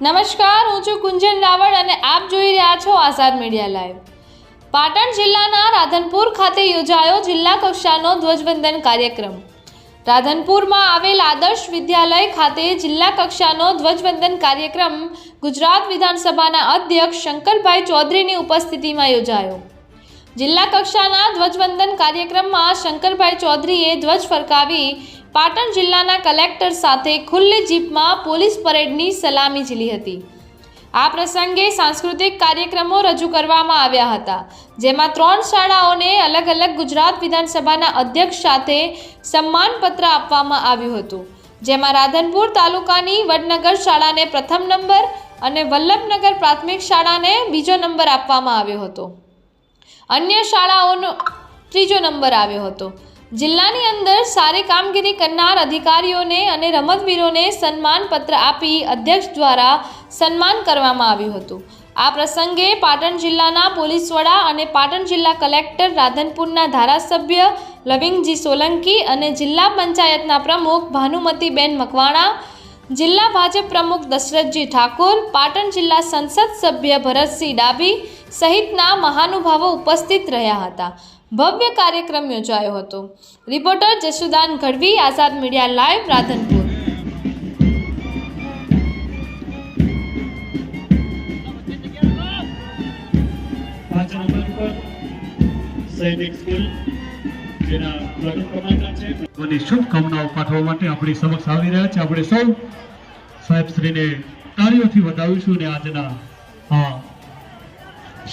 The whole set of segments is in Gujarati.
નમસ્કાર, હું છું કુંજન રાવળ અને આપ જોઈ રહ્યા છો આઝાદ મીડિયા લાઈવ। પાટણ જિલ્લાના રાધનપુર ખાતે યોજાયો જિલ્લા કક્ષાનો ધ્વજવંદન કાર્યક્રમ। રાધનપુરમાં આવેલ આદર્શ વિદ્યાલય ખાતે જિલ્લા કક્ષાનો ધ્વજવંદન કાર્યક્રમ ગુજરાત વિધાનસભાના અધ્યક્ષ શંકરભાઈ ચૌધરીની ઉપસ્થિતિમાં યોજાયો। જિલ્લા કક્ષાના ધ્વજવંદન કાર્યક્રમમાં શંકરભાઈ ચૌધરીએ ધ્વજ ફરકાવી પાટણ જિલ્લાના કલેક્ટર સાથે ખુલ્લી જીપમાં પોલીસ પરેડની સલામી ઝીલી હતી। આ પ્રસંગે સાંસ્કૃતિક કાર્યક્રમો રજૂ કરવામાં આવ્યા હતા, જેમાં 3 શાળાઓને અલગ અલગ ગુજરાત વિધાનસભાના અધ્યક્ષ સાથે સન્માનપત્ર આપવામાં આવ્યું હતું, જેમાં રાધનપુર તાલુકાની વડનગર શાળાને પ્રથમ નંબર અને વલ્લભનગર પ્રાથમિક શાળાને બીજો નંબર આપવામાં આવ્યો હતો। અન્ય શાળાઓનો ત્રીજો નંબર આવ્યો હતો। જિલ્લાની અંદર સારી કામગીરી કરનાર અધિકારીઓને અને રમતવીરોને સન્માનપત્ર આપી અધ્યક્ષ દ્વારા સન્માન કરવામાં આવ્યું હતું। આ પ્રસંગે પાટણ જિલ્લાના પોલીસ વડા અને પાટણ જિલ્લા કલેક્ટર, રાધનપુરના ધારાસભ્ય લવિંગજી સોલંકી અને જિલ્લા પંચાયતના પ્રમુખ ભાનુમતીબેન મકવાણા, જિલ્લા ભાજપ પ્રમુખ દશરથજી ઠાકોર, પાટણ જિલ્લા સંસદ સભ્ય ભરતસિંહ ડાભી સહિતના મહાનુભાવો ઉપસ્થિત રહ્યા હતા। ભવ્ય કાર્યક્રમ યોજાયો હતો। રિપોર્ટર જશુદાન ગઢવી, આઝાદ મીડિયા લાઈવ, રાધનપુર। શુભકામનાઓ પાઠવવા માટે આપણી સમક્ષ આવી રહ્યા છે। આપણે સૌ સાહેબશ્રીને તાળીઓથી વધાવીશું ને આજના આ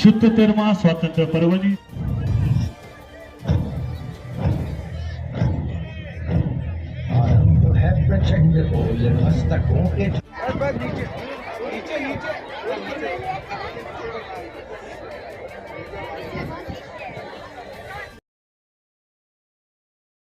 77મા સ્વાતંત્ર્ય પર્વની